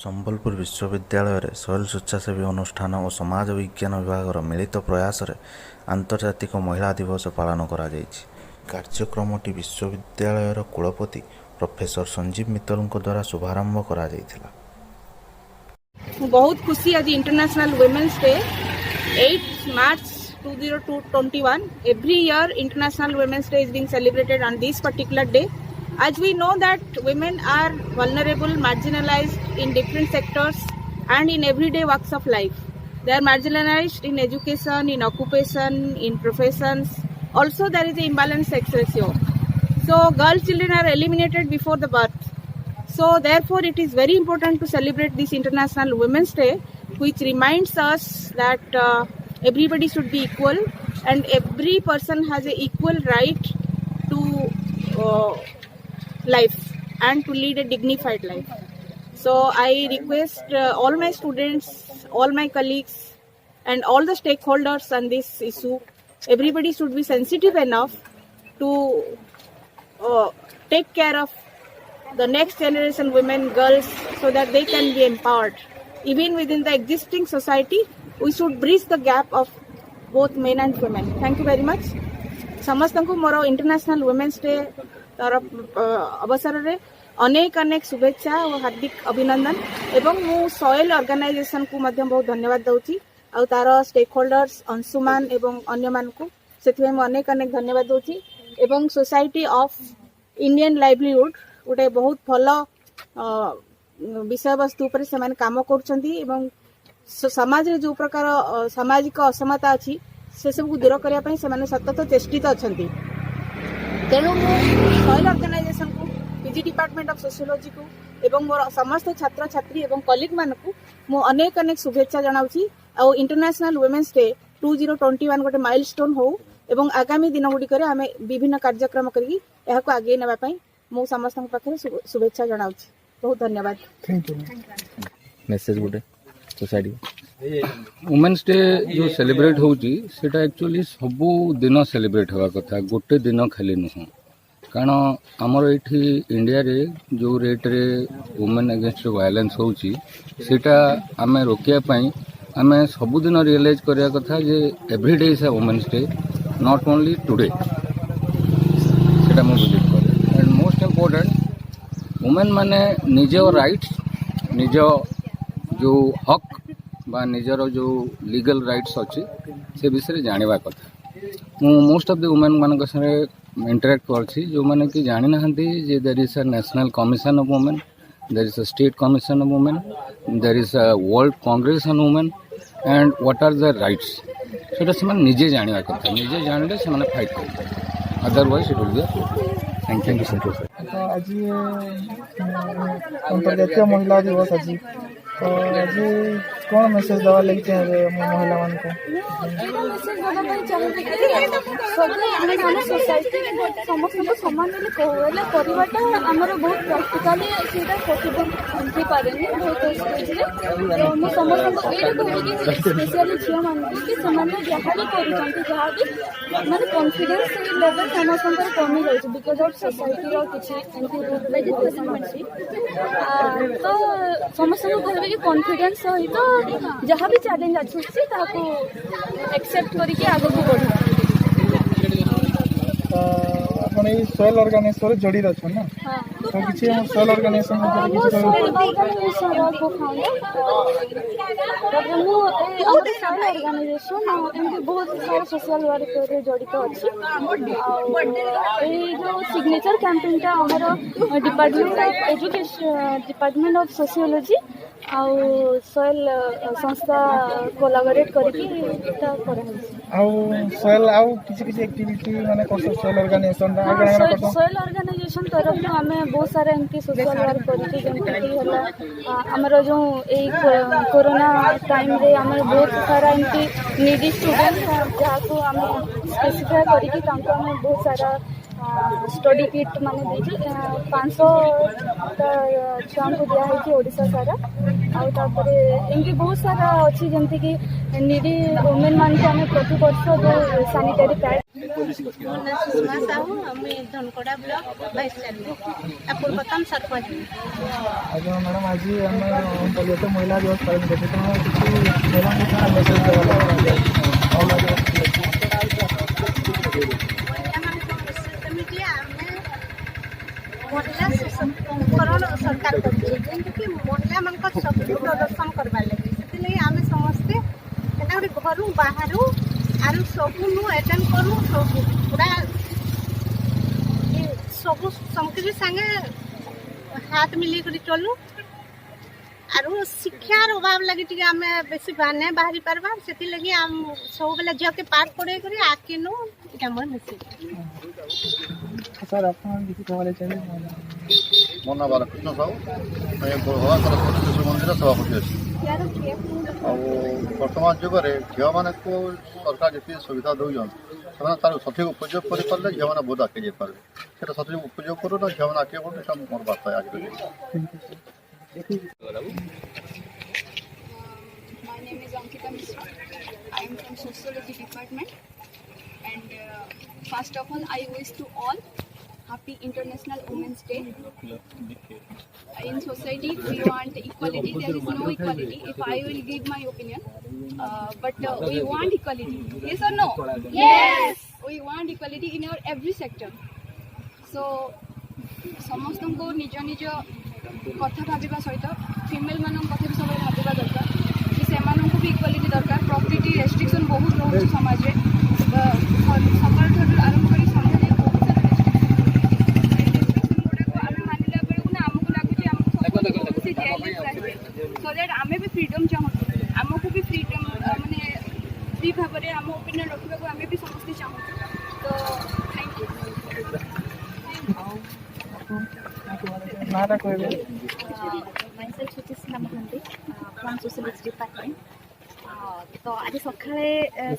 ସମ୍ବଲପୁର ବିଶ୍ୱବିଦ୍ୟାଳୟରେ ସୋହେଲ ସ୍ୱେଚ୍ଛାସେବୀ ଅନୁଷ୍ଠାନ ଓ ସମାଜ ବିଜ୍ଞାନ ବିଭାଗର ମିଳିତ ପ୍ରୟାସରେ ଆନ୍ତର୍ଜାତିକ ମହିଳା ଦିବସ ପାଳନ କରାଯାଇଛି। କାର୍ଯ୍ୟକ୍ରମଟି ବିଶ୍ୱବିଦ୍ୟାଳୟର କୁଳପତି ପ୍ରୋଫେସର ସଞ୍ଜୀବ ମିତ୍ତଲଙ୍କ ଦ୍ୱାରା ଶୁଭାରମ୍ଭ କରାଯାଇଥିଲା। बहुत खुशी आज international women's day 8 March 2021 every year international women's day is being celebrated on this particular day. As we know that women are vulnerable, marginalized in different sectors and in everyday walks of life. They are marginalized in education, in occupation, in professions. Also there is an imbalanced sex ratio. So girl children are eliminated before the birth. So therefore it is very important to celebrate this International Women's Day, which reminds us that everybody should be equal and every person has an equal right to life and to lead a dignified life. So I request all my students, all my colleagues and all the stakeholders on this issue, everybody should be sensitive enough to take care of the next generation women, girls, so that they can be empowered. Even within the existing society, we should bridge the gap of both men and women. Thank you very much. समस्तंकु मोर international women's day तरफ अवसर रे अनेक अनेक शुभेच्छा और हार्दिक अभिनंदन एवं मु सॉइल ऑर्गेनाइजेशन को मध्यम बहुत धन्यवाद दउची और तार स्टेक होल्डर्स अंशुमान एवं अन्य मान को सेथिवे मु अनेक अनेक धन्यवाद दउची एवं सोसाइटी ऑफ इंडियन लाइवलीहुड गोटे बहुत भल विषय वस्तु पर से माने काम करूछंती एवं समाज रे जो प्रकार सामाजिक असमता अछि से सब को दूर करिया पई से माने सतत चेष्टित अछंती। तेणु सॉइल ऑर्गेनाइजेशन को, पीजी डिपार्टमेंट ऑफ सोशियोलॉजी को एवं मोर समस्त छात्र छात्री एवं कलीग मान को मु अनेक अनेक शुभेच्छा जनाउची और इंटरनेशनल वुमेन्स डे 2021 गोटे माइलस्टोन हो एवं आगामी दिन गुडी करे हमें विभिन्न कार्यक्रम करी एहा को आगे नेबा पई मु समस्त पाखे शुभेच्छा जनाउची। बहुत धन्यवाद। Thank you. Message Gute society women's day जो सेलिब्रेट होची सेटा एक्चुअली सबु दिन सेलिब्रेट हवा कथा, गोटे दिन खाली नुह। कारण आमर एठी इंडिया रे जो रेट रे वुमेन अगेंस्ट वायलेंस होची सेटा आमे रोकिया पई आमे सबु दिन रियलाइज करिया कथा जे everyday is a women's day, not only today. सेटा मु बिलीव करे एंड मोस्ट इम्पोर्टेंट वुमेन माने निज राइट्स, निज जो हक बा निजर जो लीगल राइट्स अच्छी से विषय जानवा कथा। मोस्ट ऑफ द वुमेन मान संगे इंटरेक्ट करछि जो माने कि जानि नाहंती जे there is a national commission of women, there is a state commission of women, there is a world congress on women and what are the rights सेटा से निजे जानवा कथा। निजे जानले से माने फाइट करते, otherwise it will be. Thank you sir. आज अंतर्राष्ट्रीय महिला दिवस आज तो आज कौन मेसेज दवा लगी चाहिए महिला मान को? मेसेज दवा ପାଇଁ ଚାହୁଁଛି କି ସବୁ ଆମେ ମାନେ सोसाइटी ସମସ୍ତଙ୍କୁ ସମାନ ବୋଲି କହିଲେ କରିବାଟା ଆମର ବହୁତ ପ୍ରାକ୍ଟିକାଲି ସେଇଟା ପସିବଲ ହେଇ ପାରେନି ବହୁତ ସ୍ଟେଜରେ। ତ ମୁଁ ସମସ୍ତଙ୍କୁ ଏଇଟା କହିବି କି ସ୍ପେଶାଲି ଝିଅମାନଙ୍କୁ କି ସେମାନେ ଯାହା ବି କରୁଛନ୍ତି ଯାହା ବି ମାନେ କନଫିଡେନ୍ସ ଲେଭେଲ ସମସ୍ତଙ୍କର କମି ଯାଉଛି ବିକଜ ଅଫ୍ ସୋସାଇଟିର କିଛି ଏମିତି ରୁଲ୍ ରେଗୁଲେସନ୍ ଅଛି। ତ ସମସ୍ତଙ୍କୁ କହିବେ कि कॉन्फिडेंस सहित जहाँ भी चैलेंज आछुछि ताको एक्सेप्ट करके आगे को बढ़ी। आपण ए सोयल ऑर्गेनाइजेशन जड़ी रछ ना? हां तो किछि हम सोयल ऑर्गेनाइजेशन में को फाउंडर तो मु हमर सोयल ऑर्गेनाइजेशन एमके बहुत सारा सोशल वर्क रे जड़ित अछि। ए जो सिग्नेचर कैंपेन ता हमर department of education, department of sociology आउ सोयल संस्था कोलाबोरेट करके एटा करा है। आउ सोयल आउ किछि एक्टिविटी माने सोशल ऑर्गेनाइजेशन सोयल ऑर्गेनाइजेशन तरफ हमें बहुत सारा एमती सोशल वर्क करके जेमती होला हमर जो ए कोरोना टाइम रे हमें बहुत सारा एमती नीडी स्टूडेंट जहाँ को हमें स्पेसिफाई करके तांको हमें बहुत सारा स्टडी किट माने देछि 500 छुआ को दिया है कि ओडिशा सारा आउ तापरे एमती बहुत सारा अछि जेमती कि नीडी वुमेन मान के हमें प्रति वर्ष जो सैनिटरी पैड सुषमा साहू हमें धनकोड़ा ब्लॉक वाइस चेयरमैन पूर्वतन सरपंच। ଆଜ୍ଞା ମ୍ୟାଡ଼ାମ୍ ଆଜି ଆମେ ଅନ୍ତର୍ଜାତୀୟ ମହିଳା ଦିବସ ପାଳନ କରୁଛୁ ତେଣୁ କିଛି ମହିଳାଙ୍କୁ କ'ଣ ମେସେଜ୍ ଦେବା ମହିଳା ଦିବସ महिला सशक्तिकरण सरकार करुचे जेमती महिला मान शक्ति प्रदर्शन करवार लगे से आम समस्ते गोटे घर बाहर आरु सबू अटेंड करूँ सब पूरा सब समृद्धि सांगे हाथ मिली कर चलू आरु शिक्षार अभाव लगे टी आम बेसी नहीं बाहरी पार्बा से लगे आम सब बेले झील के पाठ पढ़े कर आगे नु मोर मेसेज। ସାର୍ ଆପଣ କିଛି କହିଲେ ଚାହିଁବେ ମୋ ନାଁ ବାଲକୃଷ୍ଣ ସାହୁ ଗୋଳଭା ସରସ୍ୱତୀ ଶିଶୁ ମନ୍ଦିର ସଭାପତି ଅଛି। ଆଉ ବର୍ତ୍ତମାନ ଯୁଗରେ ଝିଅମାନଙ୍କୁ ସରକାର ଯେତିକି ସୁବିଧା ଦେଉଛନ୍ତି ସେମାନେ ତାର ସଠିକ୍ ଉପଯୋଗ କରିପାରିଲେ ଝିଅମାନେ ବହୁତ ଆଗେଇ ଯାଇପାରିବେ। ସେଇଟା ସଠିକ୍ ଉପଯୋଗ କରୁ ନା ଝିଅମାନେ ଆଗେଇ ପଡ଼ୁ ଏଇଟା ମୋର ବାର୍ତ୍ତା ଆଜି। My name is Ankita Mishra. I am from Sociology Department. And first of all, I wish to all Happy International Women's Day. In society, we want equality. There is no equality. If I will give my opinion, but we want equality. Yes or no? Yes. We want equality in our every sector. So, समस्त को निज निज कथा भाविबा सहित female मानक कथा भी सब भाविबा दरकार कि सेमानन को भी इक्वालिटी दरकार। प्रॉपर्टी रेस्ट्रिक्शन बहुत रोज समाज रे सकाल ठार आरंभ करी संध्या जाए बहुत सारा रेस्ट्रिक्शन गुड़ा को आम मानिला बेलू ना आमको लगुच आम से जेल सो दैट आम भी फ्रीडम चाहूँ आमको भी फ्रीडम माने फ्री भाव में आम ओपिनियन रखा आम भी समस्ते चाहूँ। तो थैंक यू। ନାଁଟା କହିବେ myself Suchesna Mohanty from Sociology Department. तो आज सकाळे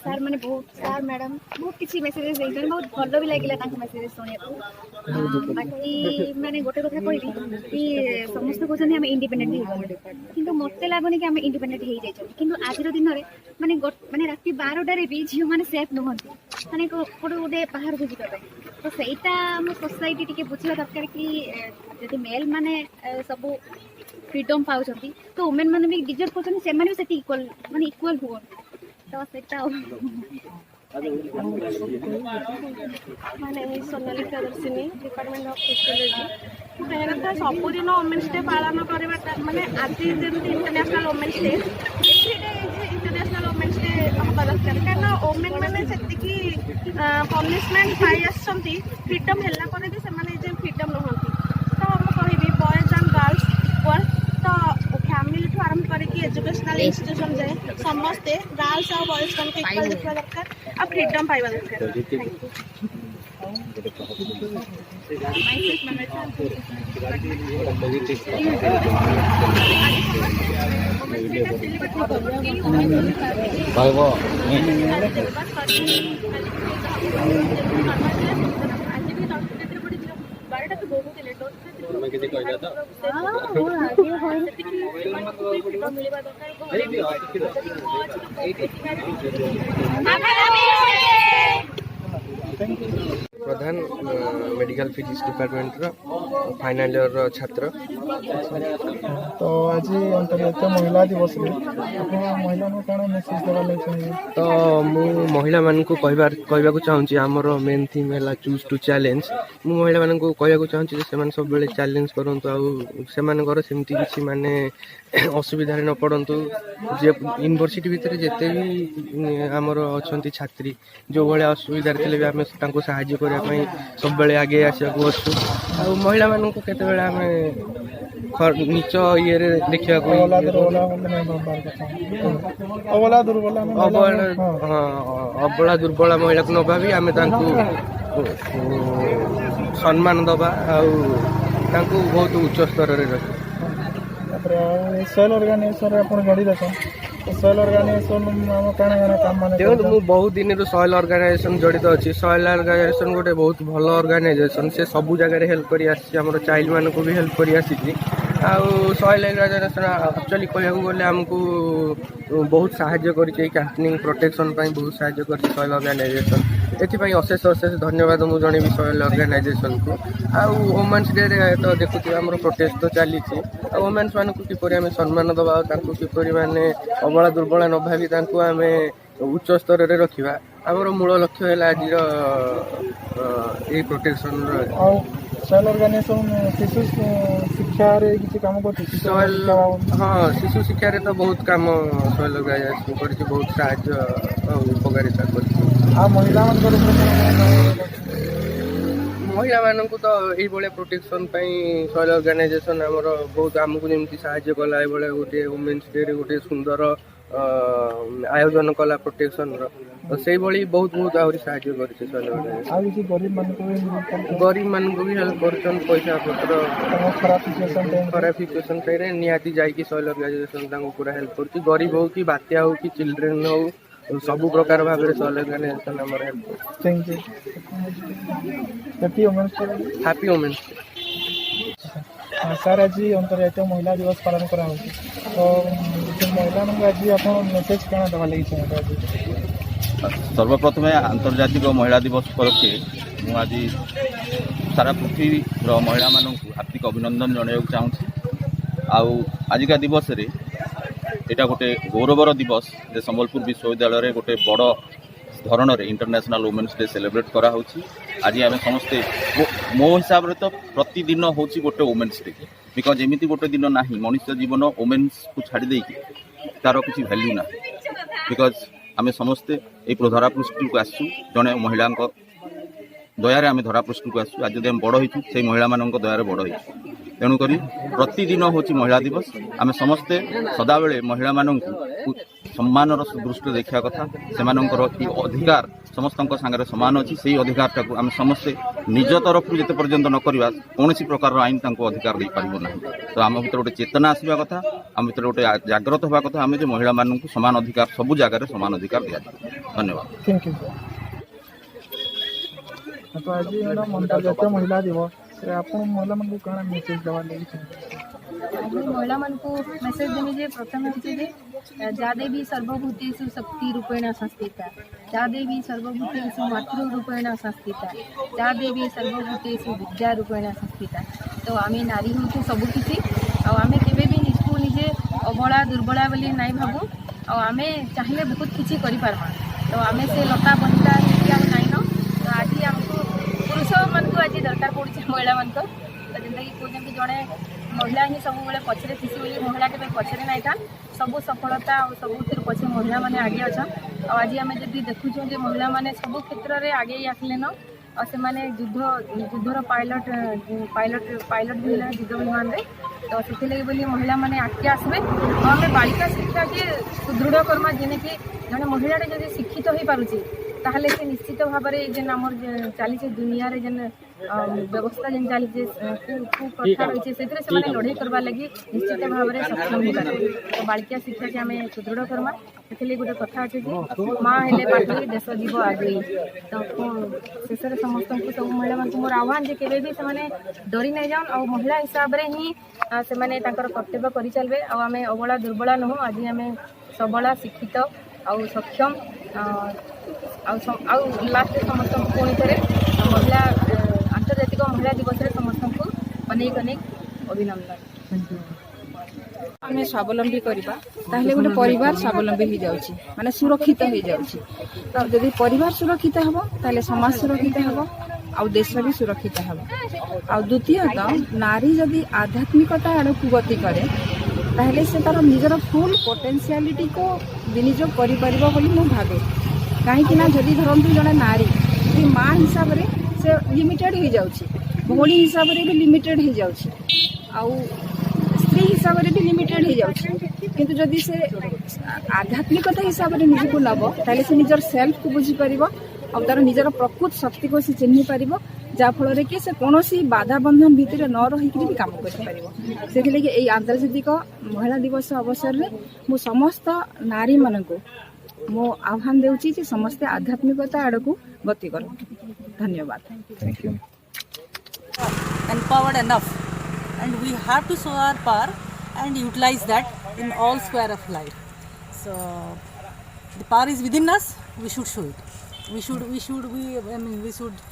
सार मैंने बहुत सार मैडम बहुत किसी मेसेजेस देते बहुत भल भी लगे मेसेजेस शुणा बाकी मैंने गोटे कथा कहबी कि समस्त कहते आम इंडिपेंडेंट हो कि मत लगुनि कि आम इंडिपेंडेंट हो जाइए कि आज दिन में माने माने रात 12टारे भी झील मैंने सेफ नुहति माने गोटे गोटे बाहर को जावाई तो सहीटा आम सोसाइटी टी बुझा दरकार कि जब मेल मैंने सब फ्रीडम पाँच तो वुमेन मैंने भी डिजर्व कर इक्वल माने इक्वल हुआ तो सेटा माने सोनाली प्रदर्शिनी डिपार्टमेंट ऑफ सोशियोलॉजी कहना था सबुदिन वुमेन्स डे पालन करवा माने आज जमी international women's day international women's day हवा दरकार कारण वुमेन मैंने से पनिशमेंट पाई आसती फ्रीडम है फ्रीडम नुहति तो मुझे कहबी बॉयज एंड गर्ल्स इक्वल तो फैमिली ठू आरंभ करके एजुकेशनल इंस्टीट्यूशन जाए समस्ते गर्ल्स और बॉयज को इक्वल देखा दरकार और फ्रीडम पाइबा दरकार। बारटा तो बहुत लेट Pradhan medical physics department final year छात्र। तो आज अंतर्जातीय महिला दिवस महिला कौन मेसेज देवा चाहिए तो मु महिला मान को कहवाक चाहूँगी आमर मेन थीम है चूज टू चैलेंज मु महिला मान को कहवाक चाहूँगी सब बेले चैलेंज करूँ आर सेमती किसी माने असुविधा न पड़तु यूनिवर्सिटी भितर जिते भी आमर अच्छा छात्री जो भाया असुविधा थे भी आम साहाय्य करने सब बेले आगे आसू आ महिला मान केत आम नीच ये देखा अबला दुर्बला महिला को न भावी आम सम्मान दबा बहुत उच्च स्तर रखा सोयल ऑर्गेनाइजेशन आपण गाड़ी देखो तो सोयल ऑर्गेनाइजेशन काना काना काम माने देखो मु बहुत दिन रो सोयल ऑर्गेनाइजेशन जड़ित अच्छी सोयल ऑर्गेनाइजेशन गोटे बहुत भल ऑर्गेनाइजेशन से सब जगह हेल्प करी आसी हमर चाइल्ड मान को भी हेल्प करी आसी सॉइल ऑर्गेनाइजेशन एक्चुअली कहूँ गले आमको बहुत साहाय्य करें कैंपेनिंग प्रोटेक्शन बहुत साहाय्य कर सॉइल ऑर्गेनाइजेशन एपाई अशेष अशेष धन्यवाद मुझे जनइबी सॉइल ऑर्गेनाइजेशन को आउ वुमेन्स डे तो देखुए आम प्रोटेस्ट तो चली वुमेन्स मान किपर आम सम्मान दबा किपर माने अबला दुर्बला न भावी आम उच्च स्तर में रखा आमर मूल लक्ष्य है आज प्रोटेक्शन सॉइल ऑर्गेनाइजेशन शिशु शिक्षा रे किसी काम करते सॉइल हाँ शिशु शिक्षा रे तो बहुत काम सॉइल ऑर्गेनाइजेशन करछि बहुत साहाय्य उपकारिता करछि आ महिला महिला मानक तो ये प्रोटेक्शन सॉइल ऑर्गेनाइजेशन आमर बहुत आमको जमी साहाय्य कला ये गोटे वुमेन्स डे गोटे सुंदर आयोजन कला प्रोटेक्शन तो से बहुत बहुत आहरी साहाय्य करछि सॉइल ऑर्गेनाइजेशन गरीब मान भी हेल्प कर पैसा पत्र खराब सिचुएशन टाइम निहाती जाकि सॉइल ऑर्गेनाइजेशन पूरा हेल्प कर गरीब हो कि बात्या हो कि चिल्ड्रेन हो सब प्रकार भाव में सॉइल ऑर्गेनाइजेशन आमर हेल्प हैप्पी वुमेन्स सर आज अंतर्जातीय महिला दिवस पालन करा तो महिला आज आप मेसेज क्या देवा लगी चाहते आज सर्वप्रथम आंतर्जातिक महिला दिवस उपलक्षे मुझे सारा पृथ्वी महिला मानक हार्दिक अभिनंदन जनाइक चाहूँगी आजिका दिवस रे यहाँ गोटे गौरवर दिवस जे संबलपुर विश्वविद्यालय गोटे बड़ धरण इंटरनेशनल वुमेन्स डे सेलिब्रेट कराऊँ आज आम समस्ते मो हिसाब से तो प्रतिदिन हूँ गोटे वुमेन्स डे बिकज एमती गोटे दिन ना मनुष्य जीवन वुमेन्स को छाड़ी तार किसी भैल्यू ना बिकज आम समस्ते ये धरापृष्ठ को आसू जड़े महिला दयारे आम धरापृष्ठ को आसू आज जब बड़ हो से महिला मान दयारे बड़ हो तेणुक प्रतिदिन हूँ महिला दिवस आम समस्ते सदाबले महिला मान सम्मान दृष्टि देखा कथा से अधिकार समस्त सागर सामान अच्छी से अधिकार आम समस्ते निज तरफ जिते पर्यंत न करवा कौन प्रकार आईन अधिकार दे पार ना तो आम भर गोटे चेतना आसवा कथा आम भर गोटे जाग्रत हवा कथा आम महिला मान सामान अधिकार सबू जगार सामान अधिकार दिया धन्यवाद थैंक यू तो आज मैडम अंतर्जातीय महिला दिवस आप महिला मान कौन मेसेज देवा लगी आज महिला मान को मेसेज देने जे प्रथम होचे जा देवी सर्वभूतेषु शक्ति रूपेण संस्थिता जा देवी सर्वभूतेषु मातृ रूपेण संस्थिता जा देवी सर्वभूतेषु विद्या रूपेण संस्थिता तो आम नारी हूँ सबकि आम केवे भी निजको निजे अबला दुर्बला बोली नाई भाबू आम चाहिए बहुत किसी कर तो आम से लता बनिता नाई न तो आज आमको पुरुष मान को आज दरकार पड़े महिला मान तो जेनता कि कहते जड़े महिला ही सब बड़े पछरे थी बोली महिला के पछरे नाई था सब सफलता और सब पछे महिला मैंने आगे अच्छा आज आम जब देखुँ जे महिला मैंने सब क्षेत्र में आगे आसले न और से माने युद्धर पायलट भी है युद्ध विमान रे तो से बोली महिला मैंने आगे आसबे और आम बालिका शिक्षा के सुदृढ़ करमा जेने कि जड़े महिला जब शिक्षित हो पारुची ताहले से निश्चित भाव में जेन आमर चली दुनिया रे जेन व्यवस्था जेन चली कुप्रथा रही से लड़ाई करवा लगी निश्चित भाव में सक्षम हो पारे तो बालिका शिक्षा के आम सुदृढ़ करमा से गोटे कथा अच्छे कि माँ हेले पाठी देश जीव आगे तो शेष में समस्त सब महिला मान मोर आह्वान जे केवे भी से डरी नहीं जाऊन और महिला हिसाब से ही से कर्तव्य कर चलबे आम अबला दुर्बला नुह आज आम सबला शिक्षित और सक्षम लास्ट समस्त पुणी थे महिला आंतर्जातिक महिला दिवस समस्त को अनेक अनेक अभिनंदन आम स्वावलम्बी करवा ताहले गोटे परिवार स्वावलम्बी हो जाउछि माने सुरक्षित हो जाउछि तो जदि परिवार सुरक्षित हेबो ताहले समाज सुरक्षित हेबो आ देश भी सुरक्षित हेबो आ द्वितीयतः नारी जदि आध्यात्मिकता आड़ को गति करे ताहले से तार निजर फुल पोटेंशियलिटी को विनियोग करि परिबो बोली मु भाबे कहीं ना जदि धरतु जड़े नारी यदि माँ हिसाब से लिमिटेड हो जाउछि भौणी हिसाब से भी लिमिटेड हो जाउछि आउ स्त्री हिसाब से भी लिमिटेड हो जाउछि किंतु जदि से आध्यात्मिकता हिसाब से निजको नब ताले से निजर सेल्फ को बुझी परिबो और तार निजर प्रकृत शक्ति को से चिन्हि परिबो जाफल कि से कौन बाधा बंधन भितर न रहीकि भी काम कर आंतर्जातिक महिला दिवस अवसर में मु समस्त नारी मान को मो आह्वान देउची जे समस्त आध्यात्मिकता आड़ को गति कर धन्यवाद empowered enough and we have to show our power and utilize that in all square of life. So the power is within us. We should show it. We should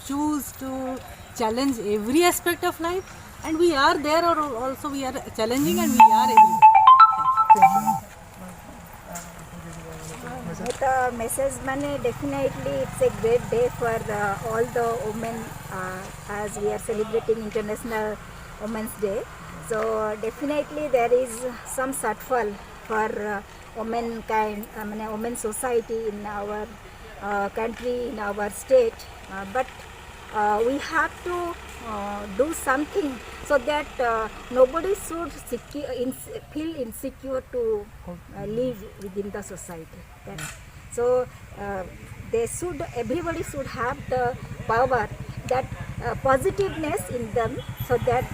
choose to challenge every aspect of life, and we are there, or also we are challenging, and we are everywhere. The message mane definitely it's a great day for all the women as we are celebrating International Women's Day. So definitely there is some shortfall for womankind, women society in our country, in our state, but we have to do something so that nobody should feel insecure to live within the society. So everybody should have the power, that positiveness in them, so that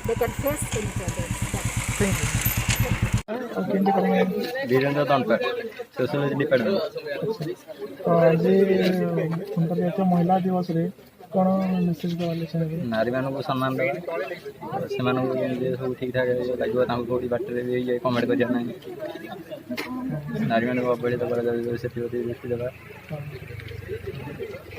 they can face any problems. Thank you. Virendra Tankar sociology department तो आज अंतर्जातीय महिला दिवस रे कौन message देवाले चाहिए? नारी मानक सम्मान देवा से सब ठीक ठाक लगे कौटी बाटे कमेंट कर नारी मान अवहेलित से दृष्टि देवा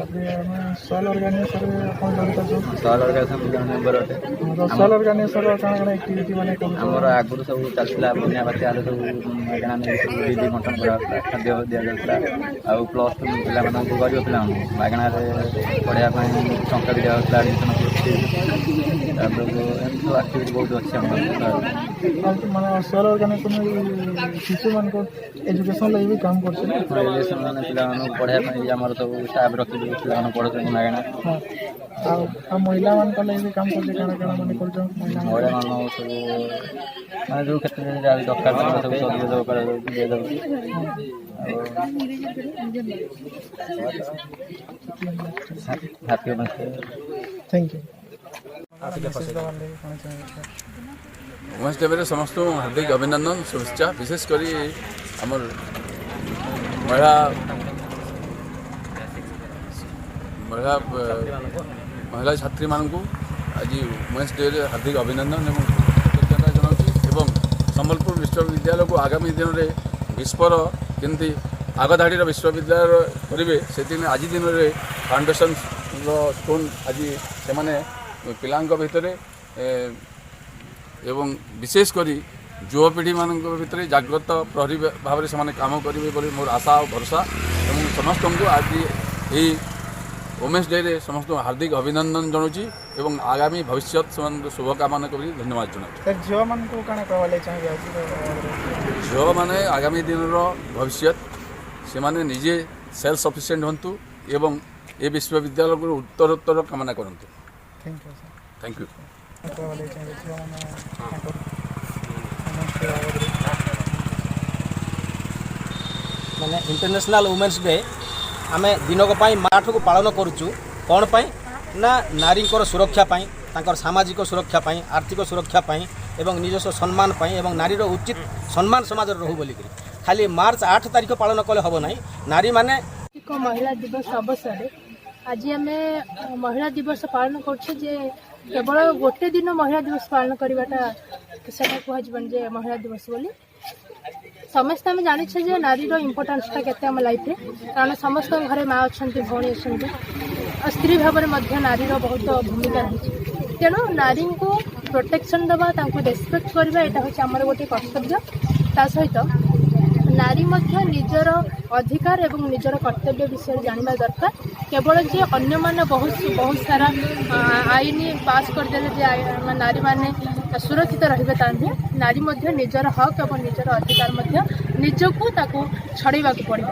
social organisation social organisation member अटे सोशल ऑर्गेनाइजेशन कौन एक्टिविटी माने आमर आगुरी सब चलता बन्या बात्या सब मागणा दीदी बंटन करा खाद्य दि जाता आ प्लस टू पिला गरीब पिला मागणा पढ़ाई टंका भी दिया एडमिशन सब एक्टिविटी बहुत अच्छे माने सोशल ऑर्गेनाइजेशन शिशु मान को एजुकेशन लगे भी काम करछे एजुकेशन माने पिला पढ़ाई आमर सब स्टाफ रखी पिला पढ़े मागणा आ महिला मान को लगे काम करछे काना काना माने करछो महिला मान सब माने जो क्षेत्र में जहाँ दरकार सब सहयोग कर थैंक यू। वुमेन्स डे में समस्त हार्दिक अभिनंदन शुभेच्छा विशेषकर आमर महिला छात्री मानक आज वुमेन्स डे हार्दिक अभिनंदन और कृतज्ञता जनाऊँ संबलपुर विश्वविद्यालय को आगामी दिन में विश्वर केमती आगधाड़ी विश्वविद्यालय करेंगे से आज दिन में फाउंडेशन स्टोन आज से पिला भितर एवं विशेषकर युवपीढ़ी मान भर जागृत प्रहरी भाव में से कम करेंगे बोली मोर आशा और भरोसा और समस्त को आज यही वुमेन्स डे रे समस्त हार्दिक अभिनंदन जनाऊँगी और आगामी भविष्य से शुभकामना कर धन्यवाद जनाऊँ। झील मान को कण कहवाले चाहिए झील मैंने आगामी दिन भविष्य से माने निजे सेल्फ सफिशिएंट हूँ एवं ये विश्वविद्यालय को उत्तरोत्तर कामना करूँ। Thank you. माने इंटरनेशनल वुमेन्स डे आम दिनक माठ को पालन करुचु कौन पाई ना नारी सुरक्षा पाई तांकर सामाजिक सुरक्षा पाई आर्थिक सुरक्षा पाई एवं निजस्व सम्मान पाई एवं नारीर उचित सम्मान समाज रहू बोलिक खाली मार्च 8 तारीख पालन कले हम ना नारी माने महिला दिवस अवसर आज आम महिला दिवस पालन करछे जे केवल गोटे दिन महिला दिवस पालन करवाटा से कहजबन जे महिला दिवस बोली समस्त आम जानी जे नारीर इम्पोर्टान्सटा केते आम लाइफ रे कारण समस्त घरे माँ अच्छा भौणी अच्छा स्त्री भाव में नारीर बहुत भूमिका रही तेणु नारी को प्रोटेक्शन दबा रेस्पेक्ट करवा यहाँ हूँ आमर गोटे कर्तव्य ता सहित नारी निजर अधिकार एवं निजर कर्तव्य विषय जानवा दरकार केवल जे अन्य माने बहुत सारा आईन पास करदे नारी माने सुरक्षित रहिबे ता नुहे नारी निजर हक एवं निजर अधिकार निजको ताको छड़ेबा को पड़े।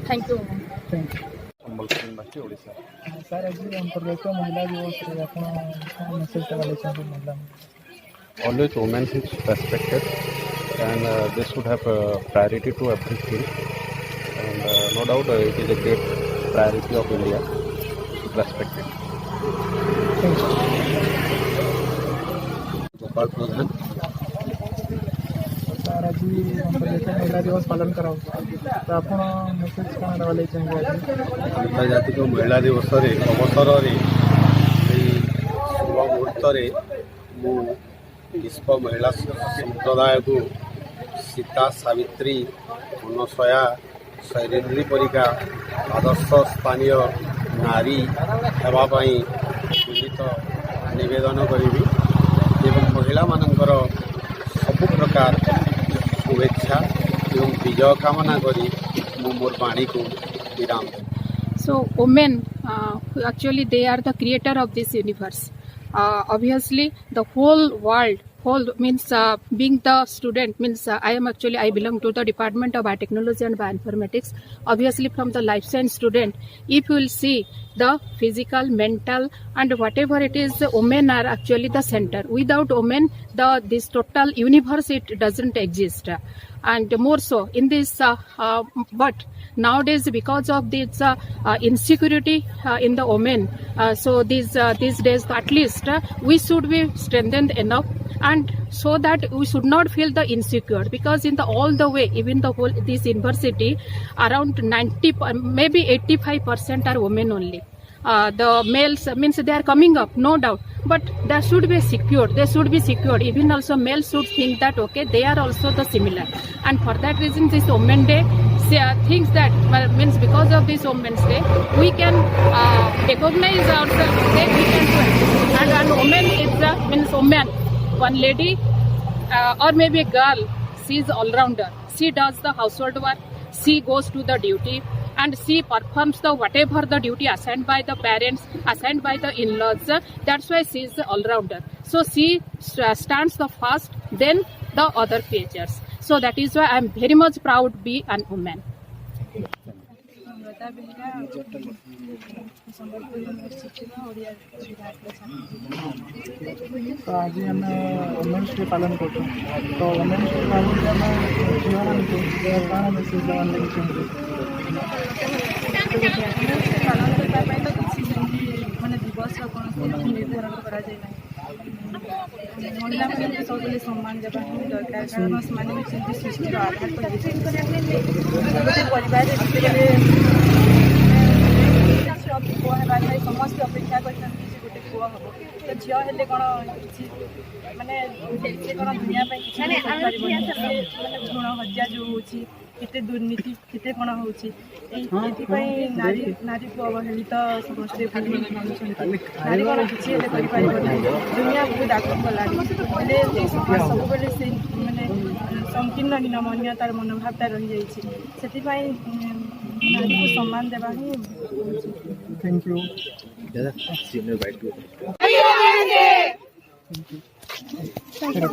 Thank you. सर आज अंतर्जातीय महिला दिवस मेसेज देवाले चाहिए महिला always women is respected and they should have priority to everything and no doubt it is a great priority of India respected. Sir आज अंतर्जातीय महिला दिवस पालन कराओ तो आप मेसेज कौन देवाले चाहिए? अंतर्जातीय महिला दिवस अवसर शुभ मुहूर्त ମୁଁ ବିଶ୍ୱ ମହିଳା ସମ୍ପ୍ରଦାୟକୁ ସୀତା ସାବିତ୍ରୀ ଅନସୟା ଶୈଳେନ୍ଦ୍ରୀ ପରିକା ଆଦର୍ଶ ସ୍ଥାନୀୟ ନାରୀ ହେବା ପାଇଁ ବିନୀତ ନିବେଦନ କରିବି ଏବଂ ମହିଳାମାନଙ୍କର ସବୁ ପ୍ରକାର शुभेच्छा एवं विजय कामना करी मोर बाणी को विराम। So women, actually they are the creator of this universe. Obviously the whole world, whole means being the student means I belong to the Department of Biotechnology and Bioinformatics. Obviously from the life science student, if you will see the physical, mental and whatever it is, women are actually the center. Without women, this total universe, it doesn't exist. And more so in this, but nowadays because of this insecurity in the women, so these days at least we should be strengthened enough, and so that we should not feel the insecure, because in the all the way, even the whole this university, around 90 maybe 85% are women only. The males means they are coming up, no doubt, but they should be secured. They should be secured. Even also males should think that okay, they are also the similar, and for that reason this Women Day thinks that means because of this Women's Day we can recognize ourselves. Okay, we can do it. And woman is means woman, one lady or maybe a girl. She is all rounder. She does the household work. She goes to the duty, and she performs the whatever the duty assigned by the parents, assigned by the in-laws. That's why she is the all-rounder. So she stands the first, then the other creatures. So that is why I am very much proud to be an woman. तो आज आम women's day पालन कर तो women's day पालन आम झील मान को कौन मेसेज देवार लगे चाहिए पालन करने तो किसी मानने दिवस कौन निर्धारण कर महिला मैंने सब सम्मान देवा दरकार, कारण से सृष्टि आधार परिवार पुआ है समस्त अपेक्षा कर गोटे पुआ हम तो झील हेले कौन किसी मानने कौन दुनिया मानने भ्रूण हत्या जो होते दुर्नीति केते कौन होती नारी नारी को अवहेलित समस्ते नारी कौन किसी दुनिया बहुत आगे गलानी सब से मानने संकीर्ण हीनमान्यतार मनोभावटा रही जाती नारी को सम्मान देवा ही। Thank you. Thank you.